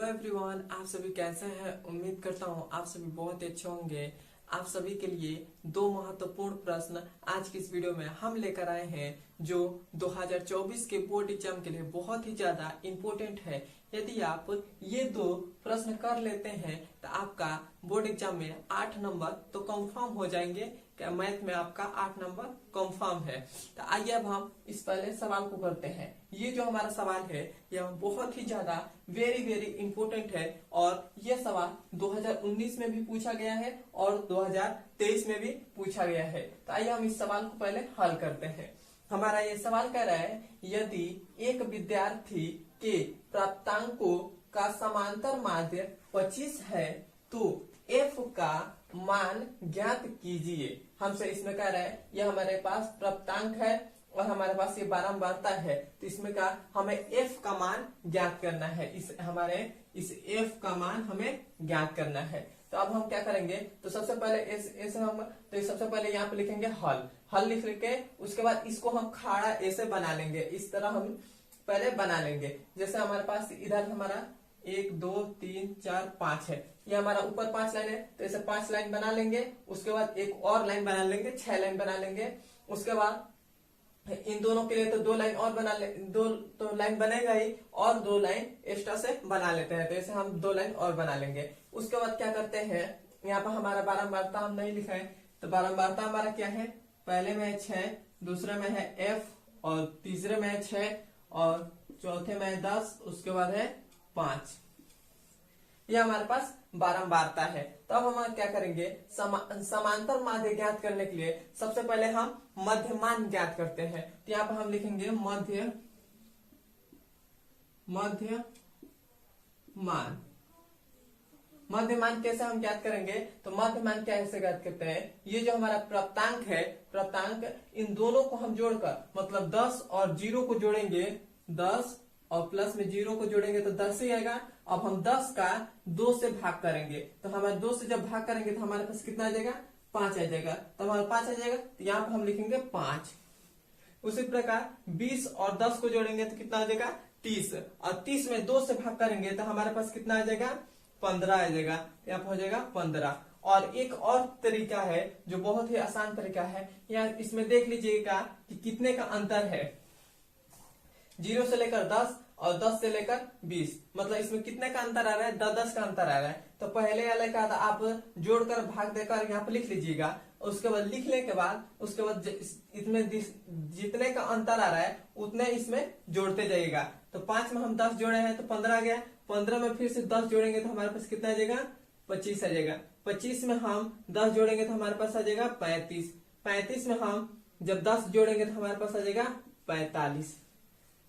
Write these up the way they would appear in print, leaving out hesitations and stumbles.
Hello everyone, आप सभी कैसे हैं। उम्मीद करता हूँ आप सभी बहुत ही अच्छे होंगे। आप सभी के लिए दो महत्वपूर्ण प्रश्न आज की इस वीडियो में हम लेकर आए हैं जो 2024 के बोर्ड एग्जाम के लिए बहुत ही ज्यादा इम्पोर्टेंट है। यदि आप ये दो प्रश्न कर लेते हैं तो आपका बोर्ड एग्जाम में 8 नंबर तो कंफर्म हो जाएंगे। क्या मैथ में आपका 8 नंबर कंफर्म है। तो आइए अब हम इस पहले सवाल को करते हैं। ये जो हमारा सवाल है यह बहुत ही ज्यादा वेरी इंपोर्टेंट है और यह सवाल 2019 में भी पूछा गया है और 2023 में भी पूछा गया है। तो आइए हम इस सवाल को पहले हल करते हैं। हमारा ये सवाल कह रहा है यदि एक विद्यार्थी के प्राप्तांकों का समांतर माध्य 25 है तो f का मान ज्ञात कीजिए। हमसे इसमें कह रहा है यह हमारे पास प्राप्तांक है और हमारे पास ये बारंबारता है, तो इसमें का हमें f का मान ज्ञात करना है। इस f का मान हमें ज्ञात करना है। तो अब हम क्या करेंगे, तो सबसे पहले यहाँ पे लिखेंगे हल लिख के उसके बाद इसको हम खाड़ा ऐसे बना लेंगे। इस तरह हम पहले बना लेंगे। जैसे हमारे पास इधर हमारा 1 2 3 4 5 है, ये हमारा ऊपर 5 लाइन है तो ऐसे 5 लाइन बना लेंगे। उसके बाद एक और लाइन बना लेंगे, 6 लाइन बना लेंगे। उसके बाद इन दोनों के लिए तो 2 लाइन और बना ले, 2 तो लाइन बनेगा ही और 2 लाइन एक्स्ट्रा से बना लेते हैं। तो ऐसे हम 2 लाइन और बना लेंगे। उसके बाद क्या करते हैं, यहाँ पर हमारा बारंबारता हम नहीं लिखा है, तो बारंबारता हमारा क्या है, पहले में है 6, दूसरे में है f और तीसरे में है 6 और चौथे में है 10, उसके बाद है 5। ये हमारे पास बारंबारता है। तो अब हम क्या करेंगे, समांतर माध्य ज्ञात करने के लिए सबसे पहले हम मध्यमान ज्ञात करते हैं। तो यहाँ पर हम लिखेंगे मध्यमान कैसे हम ज्ञात करेंगे, तो मध्यमान कैसे ज्ञात करते हैं, ये जो हमारा प्राप्तांक है, प्राप्तांक इन दोनों को हम जोड़कर मतलब 10 और 0 को जोड़ेंगे, 10 और प्लस में 0 को जोड़ेंगे तो 10 ही आएगा। अब हम 10 का 2 से भाग करेंगे, तो हमारे 2 से जब भाग करेंगे तो हमारे पास कितना आ जाएगा, 5 आ जाएगा। तो हमारा 5 आ जाएगा, तो यहाँ पर हम लिखेंगे 5। उसी प्रकार 20 और 10 को जोड़ेंगे तो कितना आ जाएगा, 30 और 30 में 2 से भाग करेंगे तो हमारे पास कितना आ जाएगा, 15 आ जाएगा। यहाँ पर हो जाएगा 15। और एक और तरीका है जो बहुत ही आसान तरीका है, यहाँ इसमें देख लीजिएगा कि कितने का अंतर है। 0 से लेकर 10 और 10 से लेकर 20, मतलब इसमें कितने का अंतर आ रहा है, 10 का अंतर आ रहा है। तो पहले वाले का आप जोड़कर भाग देकर यहाँ पर लिख लीजिएगा। उसके बाद लिखने के बाद उसके बाद इसमें जितने का अंतर आ रहा है उतने इसमें जोड़ते जाइएगा। तो 5 में हम 10 जोड़े हैं तो 15 आ गया। 15 में फिर से 10 जोड़ेंगे तो हमारे पास कितना आ जाएगा, 25 आ जाएगा। 25 में हम 10 जोड़ेंगे तो हमारे पास आ जाएगा 35। 35 में हम जब 10 जोड़ेंगे तो हमारे पास आ जाएगा 45।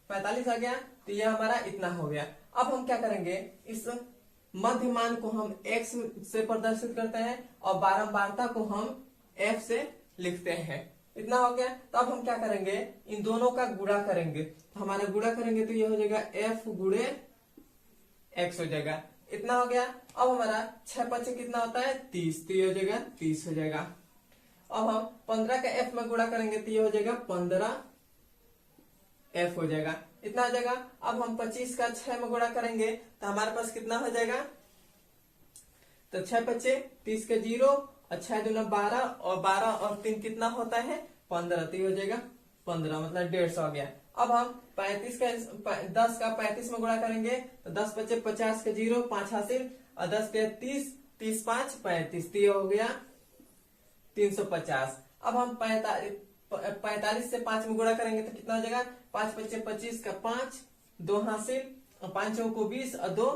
45 आ गया, तो यह हमारा इतना हो गया। अब हम क्या करेंगे, इस मध्यमान को हम x से प्रदर्शित करते हैं और बारंबारता को हम f से लिखते हैं। इतना हो गया। तो अब हम क्या करेंगे, इन दोनों का गुणा करेंगे। तो हमारा गुणा करेंगे तो यह हो जाएगा f गुणे x हो जाएगा। इतना हो गया। अब हमारा 6 5 कितना होता है, 30, तो ये हो जाएगा 30 हो जाएगा। अब हम 15 का f में गुणा करेंगे तो ये हो जाएगा 15 f हो जाएगा। इतना आ जाएगा। अब हम 25 का 6 में गुणा करेंगे तो हमारे पास कितना हो जाएगा, तो 6 5 30 के 0 और 6 दूना 12 और 12 और 3 कितना होता है, 15, तो ये हो जाएगा 15, मतलब 150 हो गया। अब हम 10 का 35 में गुणा करेंगे तो 10 5 50 के 0 5 हासिल और 10 के 30 30 5 35, तो ये हो गया 350। अब हम 45 से 5 में गुणा करेंगे तो कितना हो जाएगा, 5 5 25 का 5 2 हासिल और 5 को 20 और 2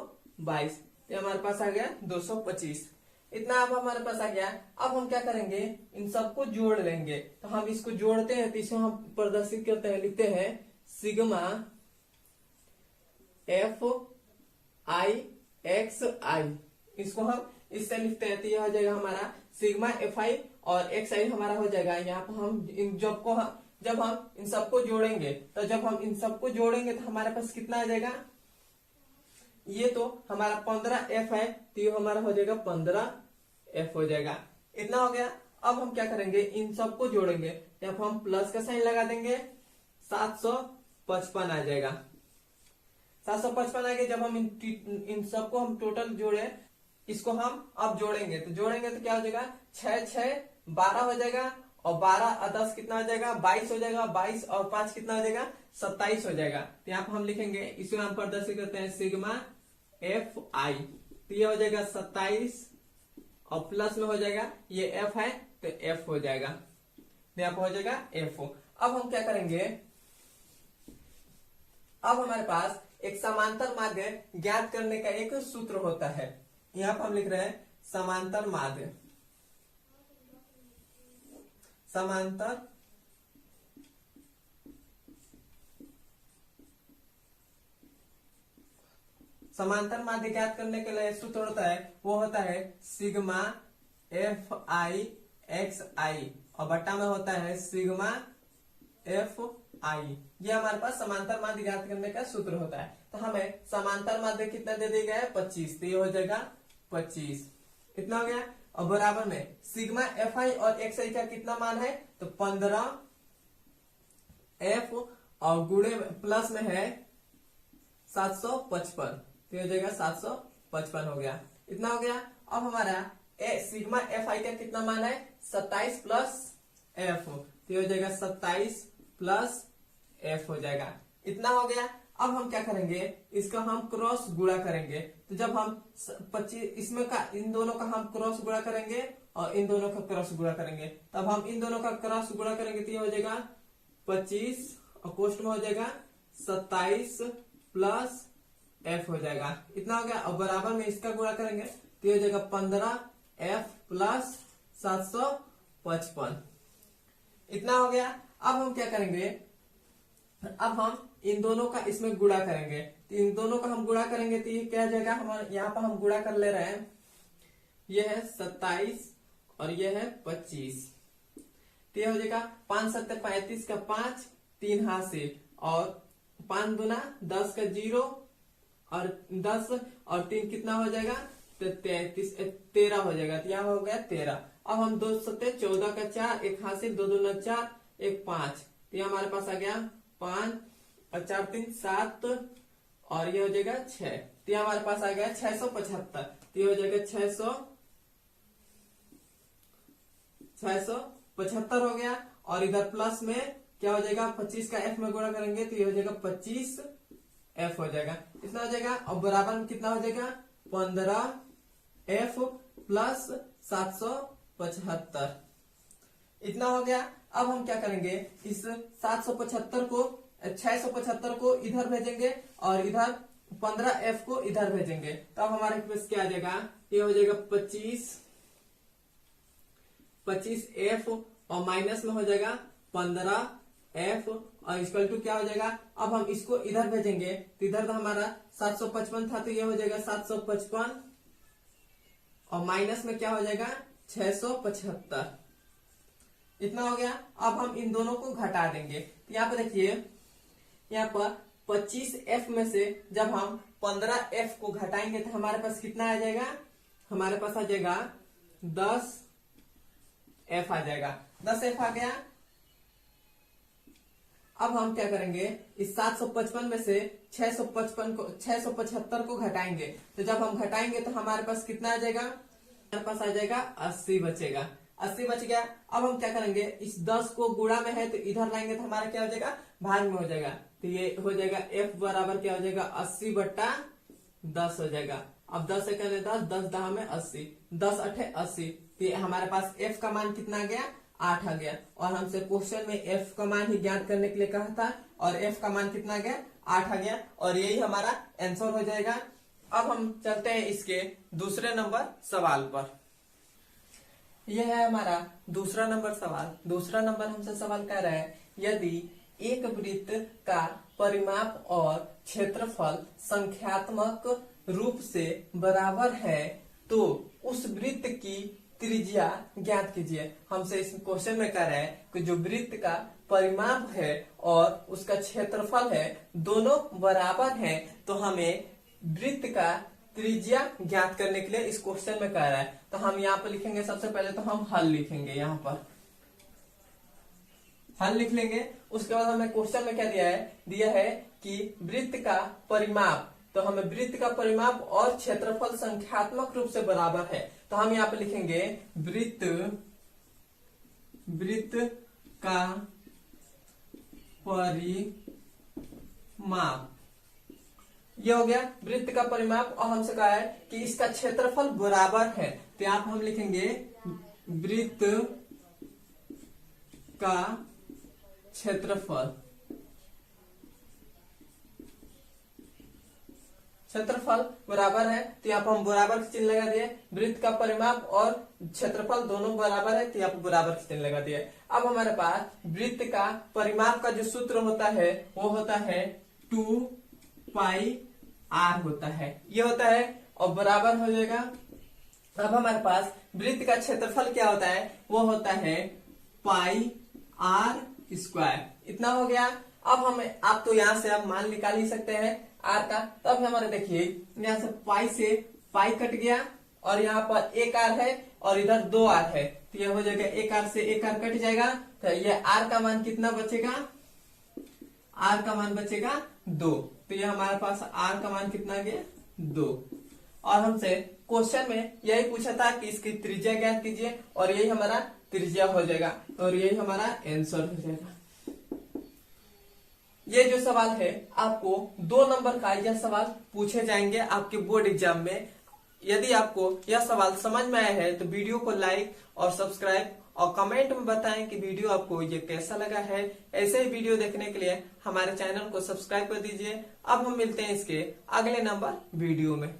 22, ये हमारे पास आ गया 225। इतना अब हमारे पास आ गया। अब हम क्या करेंगे, इन सबको जोड़ लेंगे। तो हम इसको जोड़ते हैं तो इसको हम प्रदर्शित करते हैं, लिखते हैं sigma f i x i। इसको हम इससे लिखते हैं तो यह हो जाएगा हमारा सिग्मा fi और xi हमारा हो जाएगा। यहाँ पर हम जब हम इन सबको जोड़ेंगे तो हमारे पास कितना आ जाएगा, ये तो हमारा 15f है तो ये हमारा हो जाएगा 15f हो जाएगा। इतना हो गया। अब हम क्या करेंगे, इन सबको जोड़ेंगे, यहाँ पर हम प्लस का साइन लगा देंगे, 755 आ जाएगा। 755 आ गया। जब हम इन सबको हम टोटल जोड़े, इसको हम अब जोड़ेंगे तो क्या हो जाएगा, 6 6 12 हो जाएगा, और 12 और 10 कितना हो जाएगा, 22 हो जाएगा, 22 और 5 कितना हो जाएगा, 27 हो जाएगा। तो यहाँ पर हम लिखेंगे, इसे हम प्रदर्शित करते हैं सिग्मा एफ आई, तो ये हो जाएगा 27 और प्लस में हो जाएगा, ये एफ है तो एफ हो जाएगा, यहाँ पर हो जाएगा एफ। अब हम क्या करेंगे, अब हमारे पास एक समांतर माध्य ज्ञात करने का एक सूत्र होता है। यहाँ पर हम लिख रहे हैं समांतर माध्य, समांतर माध्य ज्ञात करने के लिए सूत्र होता है, वो होता है सिग्मा एफ आई एक्स आई, और बट्टा में होता है सिग्मा एफ आई। ये हमारे पास समांतर माध्य ज्ञात करने का सूत्र होता है। तो हमें समांतर माध्य कितना दे दिया गया है, 25, तो ये हो जाएगा 25, कितना हो गया, और बराबर में सिग्मा एफ आई और एक्स आई का कितना मान है, तो 15 एफ और गुणे प्लस में है 755, तो ये हो जाएगा 755 हो गया, इतना हो गया। अब हमारा सिग्मा एफ आई का कितना मान है, 27 प्लस एफ, तो ये हो जाएगा 27 प्लस एफ हो जाएगा, इतना हो गया। अब हम क्या करेंगे, इसका हम क्रॉस गुणा करेंगे। तो जब हम 25 इसमें का इन दोनों का हम क्रॉस गुणा करेंगे और इन दोनों का क्रॉस गुणा करेंगे, तब हम इन दोनों का क्रॉस गुणा करेंगे तो ये हो जाएगा 25 और कोष्ठ में हो जाएगा 27 प्लस एफ हो जाएगा, इतना हो गया। और बराबर में इसका गुणा करेंगे तो ये हो जाएगा 15 एफ प्लस 755, इतना हो गया। अब हम क्या करेंगे, अब हम इन दोनों का इसमें गुणा करेंगे, तो इन दोनों का हम गुणा करेंगे तो ये क्या हो जाएगा, हमारे यहाँ पर हम गुणा कर ले रहे हैं, ये है 27 और ये है 25, तो ये हो जाएगा 5 7 35 का 5, 3 हाथ से, और 5 दूना 10 का 0 और 10 और 3 कितना हो जाएगा, तो 33 13 हो जाएगा, तो यहाँ हो गया 13। अब हम 2 7 14 का 4, एक हाथ से 2 दूना 4, एक 5, तो ये हमारे पास आ गया 5 और 4 3 7 और ये हो जाएगा 6, तो ये हमारे पास आ गया 675, तो ये हो जाएगा 675 हो गया। और इधर प्लस में क्या हो जाएगा, 25 का एफ में गुणा करेंगे तो ये हो जाएगा 25 एफ हो जाएगा, इतना हो जाएगा। और बराबर में कितना हो जाएगा, 15 एफ प्लस 775, इतना हो गया। अब हम क्या करेंगे, इस 775 को 675 को इधर भेजेंगे और इधर 15 एफ को इधर भेजेंगे, तो अब हमारे पास क्या आ जाएगा, ये हो जाएगा 25 एफ और माइनस में हो जाएगा 15 एफ और इक्वल टू क्या हो जाएगा। अब हम इसको इधर भेजेंगे तो इधर तो हमारा 755 था, तो ये हो जाएगा 755 और माइनस में क्या हो जाएगा 675, इतना हो गया। अब हम इन दोनों को घटा देंगे, तो यहाँ पर देखिए, यहाँ पर 25 एफ में से जब हम 15 एफ को घटाएंगे तो हमारे पास कितना आ जाएगा, हमारे पास आ जाएगा 10 एफ आ जाएगा, 10 एफ आ गया। अब हम क्या करेंगे, इस 755 में से 675 को घटाएंगे, तो जब हम घटाएंगे तो हमारे पास कितना आ जाएगा, हमारे पास आ जाएगा 80 बचेगा, 80 बच गया। अब हम क्या करेंगे, इस 10 को गुणा में है तो इधर लाएंगे तो हमारा क्या हो जाएगा, भाग में हो जाएगा, तो ये हो जाएगा एफ बराबर क्या हो जाएगा 80/10 हो जाएगा। अब 10 से कहने 10 10 में 80, 10 8 80, तो हमारे पास एफ का मान कितना आ गया, 8 आ गया। और हमसे क्वेश्चन में एफ का मान ही ज्ञात करने के लिए कहा था, और एफ का मान कितना आ गया, 8 आ गया, और यही हमारा आंसर हो जाएगा। अब हम चलते हैं इसके दूसरे नंबर सवाल पर। यह है हमारा दूसरा नंबर सवाल। दूसरा नंबर हमसे सवाल कह रहा है, यदि एक वृत्त का परिमाप और क्षेत्रफल संख्यात्मक रूप से बराबर है तो उस वृत्त की त्रिज्या ज्ञात कीजिए। हमसे इस क्वेश्चन में कह रहा है कि जो वृत्त का परिमाप है और उसका क्षेत्रफल है दोनों बराबर हैं, तो हमें वृत्त का त्रिज्या ज्ञात करने के लिए इस क्वेश्चन में कह रहा है। तो हम यहाँ पर लिखेंगे, सबसे पहले तो हम हल लिखेंगे यहाँ पर। हल लिख लेंगे। उसके बाद हमें क्वेश्चन में क्या दिया है कि वृत्त का परिमाप, तो हमें वृत्त का परिमाप और क्षेत्रफल संख्यात्मक रूप से बराबर है। तो हम यहाँ पे लिखेंगे वृत्त का परिमाप, ये हो गया वृत्त का परिमाप। और हमसे कहा है कि इसका क्षेत्रफल बराबर है, तो यहाँ पे हम लिखेंगे वृत्त का क्षेत्रफल बराबर है, तो यहाँ पर हम बराबर का चिन्ह लगा दिए। वृत्त का परिमाप और क्षेत्रफल दोनों बराबर है, तो यहाँ पर बराबर का चिन्ह लगा दिए। अब हमारे पास वृत्त का परिमाप का जो सूत्र होता है वो होता है 2πr होता है, ये होता है, और बराबर हो जाएगा। अब हमारे पास वृत्त का क्षेत्रफल क्या होता है, वो होता है πr²। इतना हो गया। अब हमें आप तो यहाँ से आप मान निकाल ही सकते हैं आर का। तो अब हमारे देखिए यहाँ से पाई से पाई कट गया और यहाँ पर एक आर है और इधर 2 आर है, तो ये हो जाएगा एक आर से एक आर कट जाएगा। तो ये आर का मान कितना बचेगा, आर का मान बचेगा 2। तो ये हमारे पास आर का मान कितना गया 2। और हमसे क्वेश्चन में यही पूछा था कि इसकी त्रिज्या ज्ञात कीजिए, और यही हमारा त्रिज्या हो जाएगा, और यही हमारा आंसर हो जाएगा। ये जो सवाल है आपको 2 नंबर का यह सवाल पूछे जाएंगे आपके बोर्ड एग्जाम में। यदि आपको यह सवाल समझ में आया है तो वीडियो को लाइक और सब्सक्राइब और कमेंट में बताएं कि वीडियो आपको ये कैसा लगा है। ऐसे ही वीडियो देखने के लिए हमारे चैनल को सब्सक्राइब कर दीजिए। अब हम मिलते हैं इसके अगले नंबर वीडियो में।